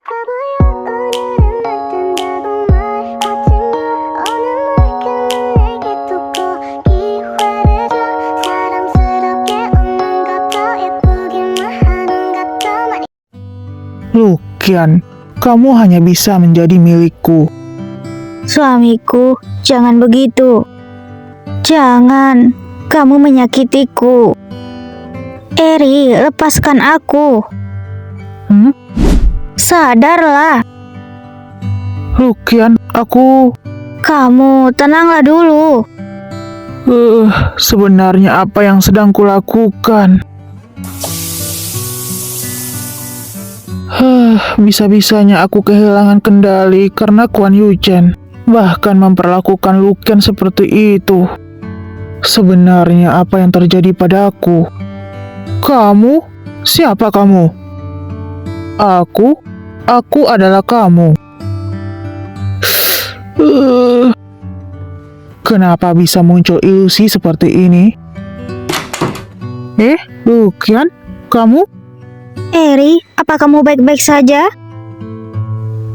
Lukian, kamu hanya bisa menjadi milikku. Suamiku, jangan begitu. Jangan, kamu menyakitiku. Eri, lepaskan aku. Sadarlah. Lukian, Kamu tenanglah dulu. sebenarnya apa yang sedang kulakukan? Bisa-bisanya aku kehilangan kendali karena Kuan Yuchen bahkan memperlakukan Lukian seperti itu. Sebenarnya apa yang terjadi padaku? Kamu? Siapa kamu? Aku adalah kamu. Kenapa bisa muncul ilusi seperti ini? Lukian, kamu? Eri, apa kamu baik-baik saja?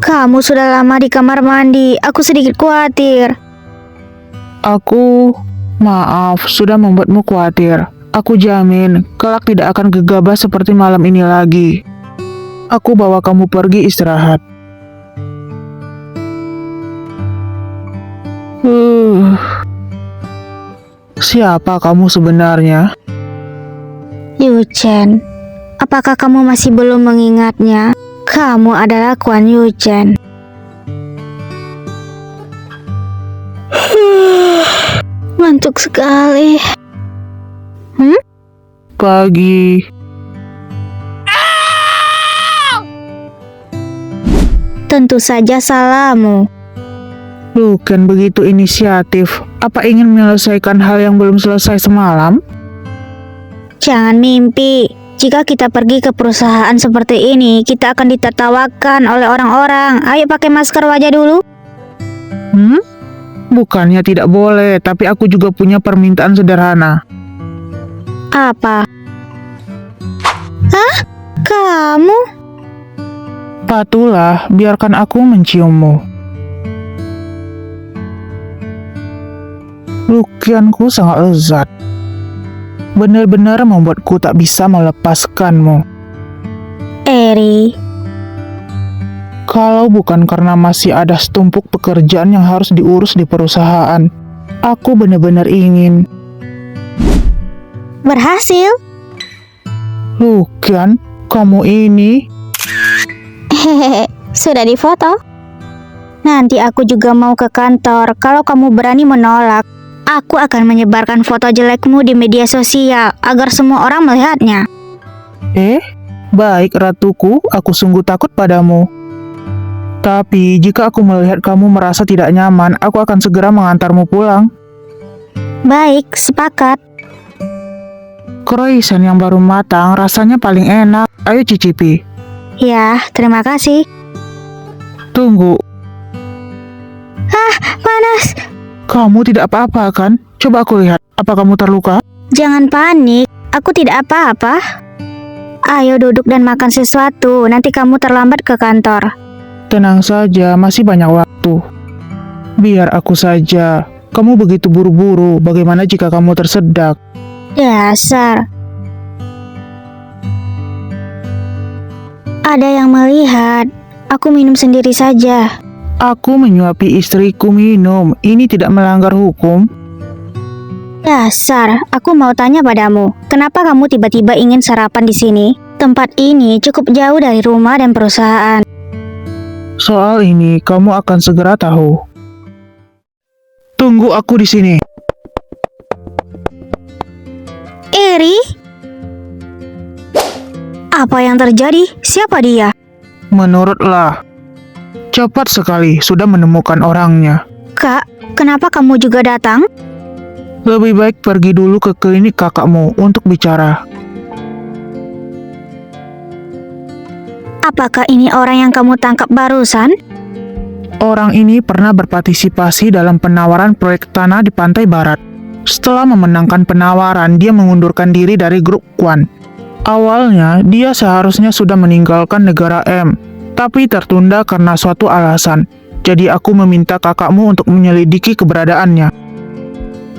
Kamu sudah lama di kamar mandi, aku sedikit khawatir. Maaf, sudah membuatmu khawatir. Aku jamin, kelak tidak akan gegabah seperti malam ini lagi. Aku bawa kamu pergi istirahat. Siapa kamu sebenarnya? Yuchen, apakah kamu masih belum mengingatnya? Kamu adalah Kuan Yuchen. Ngantuk sekali. Pagi. Tentu saja salahmu. Lukian begitu inisiatif. Apa ingin menyelesaikan hal yang belum selesai semalam? Jangan mimpi. Jika kita pergi ke perusahaan seperti ini, kita akan ditertawakan oleh orang-orang. Ayo pakai masker wajah dulu. Bukannya tidak boleh, tapi aku juga punya permintaan sederhana. Apa? Hah? Kamu? Patulah, biarkan aku menciummu. Lukianku sangat lezat. Benar-benar membuatku tak bisa melepaskanmu. Eri, Kalau bukan karena masih ada setumpuk pekerjaan yang harus diurus di perusahaan, aku benar-benar ingin. berhasil? Lukian, kamu ini... Hehehe, sudah difoto? Nanti aku juga mau ke kantor. Kalau kamu berani menolak, aku akan menyebarkan foto jelekmu di media sosial agar semua orang melihatnya. Baik ratuku, aku sungguh takut padamu. Tapi jika aku melihat kamu merasa tidak nyaman, aku akan segera mengantarmu pulang. Baik, sepakat. Croissant yang baru matang rasanya paling enak. Ayo cicipi. Ya, terima kasih. Tunggu, Panas. kamu tidak apa-apa kan? Coba aku lihat, apa kamu terluka? Jangan panik, aku tidak apa-apa. Ayo duduk dan makan sesuatu, nanti kamu terlambat ke kantor. Tenang saja, masih banyak waktu. Biar aku saja. Kamu begitu buru-buru, bagaimana jika kamu tersedak? Dasar. Ada yang melihat, aku minum sendiri saja. Aku menyuapi istriku minum, ini tidak melanggar hukum. Dasar, aku mau tanya padamu, kenapa kamu tiba-tiba ingin sarapan di sini? Tempat ini cukup jauh dari rumah dan perusahaan. Soal ini, kamu akan segera tahu. Tunggu aku di sini. Eri? Apa yang terjadi? Siapa dia? Menurutlah, cepat sekali sudah menemukan orangnya. Kak, kenapa kamu juga datang? Lebih baik pergi dulu ke klinik kakakmu untuk bicara. Apakah ini orang yang kamu tangkap barusan? Orang ini pernah berpartisipasi dalam penawaran proyek tanah di pantai barat. Setelah memenangkan penawaran, dia mengundurkan diri dari grup Kuan. Awalnya, dia seharusnya sudah meninggalkan negara M, tapi tertunda karena suatu alasan. Jadi aku meminta kakakmu untuk menyelidiki keberadaannya.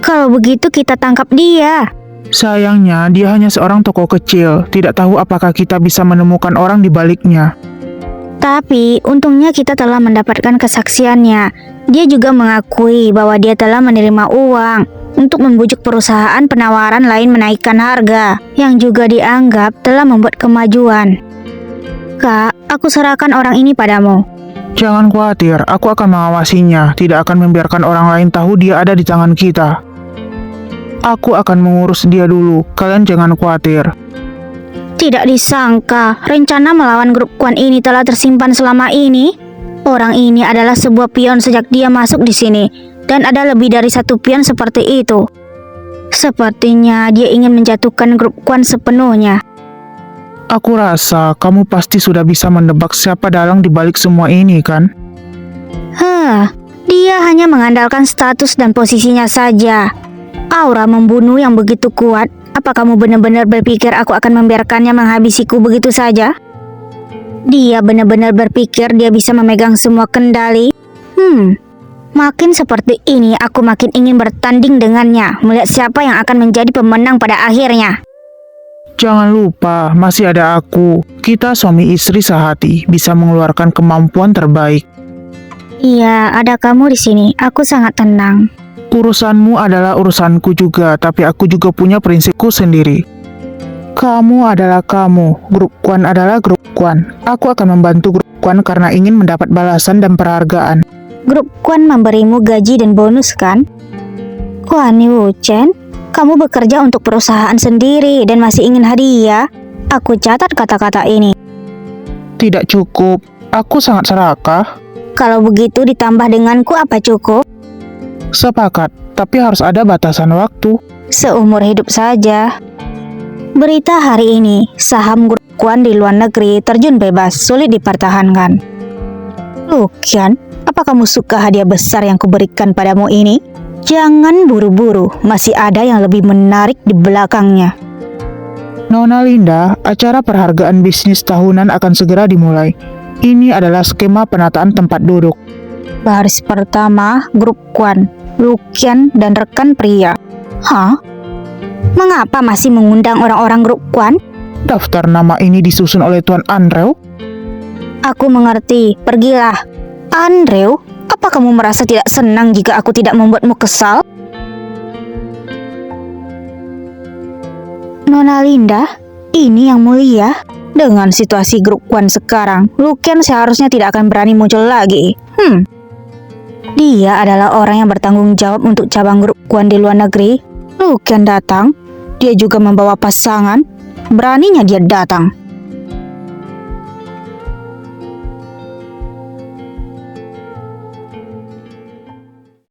Kalau begitu kita tangkap dia. Sayangnya, dia hanya seorang tokoh kecil, tidak tahu apakah kita bisa menemukan orang di baliknya. Tapi untungnya kita telah mendapatkan kesaksiannya. Dia juga mengakui bahwa dia telah menerima uang untuk membujuk perusahaan penawaran lain menaikkan harga, yang juga dianggap telah membuat kemajuan. Kak, aku serahkan orang ini padamu. Jangan khawatir, aku akan mengawasinya, tidak akan membiarkan orang lain tahu dia ada di tangan kita. Aku akan mengurus dia dulu, kalian jangan khawatir. Tidak disangka, rencana melawan grup Kwan ini telah tersimpan selama ini. Orang ini adalah sebuah pion sejak dia masuk di sini, dan ada lebih dari satu pion seperti itu. Sepertinya dia ingin menjatuhkan grup Kwan sepenuhnya. Aku rasa kamu pasti sudah bisa menebak siapa dalang di balik semua ini, kan? Dia hanya mengandalkan status dan posisinya saja. Aura membunuh yang begitu kuat. Apa kamu benar-benar berpikir aku akan membiarkannya menghabisiku begitu saja? Dia benar-benar berpikir dia bisa memegang semua kendali. Makin seperti ini aku makin ingin bertanding dengannya, melihat siapa yang akan menjadi pemenang pada akhirnya. Jangan lupa, masih ada aku. Kita suami istri sehati, bisa mengeluarkan kemampuan terbaik. Iya, ada kamu di sini. Aku sangat tenang. Urusanmu adalah urusanku juga, tapi aku juga punya prinsipku sendiri. Kamu adalah kamu, grup Kwan adalah grup Kwan. Aku akan membantu grup Kwan karena ingin mendapat balasan dan penghargaan. Grup Kwan memberimu gaji dan bonus, kan? Kwan Yuchen, kamu bekerja untuk perusahaan sendiri dan masih ingin hadiah. Aku catat kata-kata ini. Tidak cukup, aku sangat serakah. Kalau begitu ditambah denganku apa cukup? Sepakat, tapi harus ada batasan waktu. Seumur hidup saja. Berita hari ini, saham grup Kwan di luar negeri terjun bebas, sulit dipertahankan. Lukian, apa kamu suka hadiah besar yang kuberikan padamu ini? Jangan buru-buru, masih ada yang lebih menarik di belakangnya. Nona Linda, acara perhargaan bisnis tahunan akan segera dimulai. Ini adalah skema penataan tempat duduk. Baris pertama, grup Kwan, Lukian dan rekan pria. Mengapa masih mengundang orang-orang grup Kwan? Daftar nama ini disusun oleh Tuan Andrew. Aku mengerti, pergilah. Andrew, apa kamu merasa tidak senang jika aku tidak membuatmu kesal? Nona Linda, ini yang mulia. Dengan situasi grup Kwan sekarang, Lukian seharusnya tidak akan berani muncul lagi. Dia adalah orang yang bertanggung jawab untuk cabang grup Kwan di luar negeri. Lukian datang, dia juga membawa pasangan. Beraninya dia datang.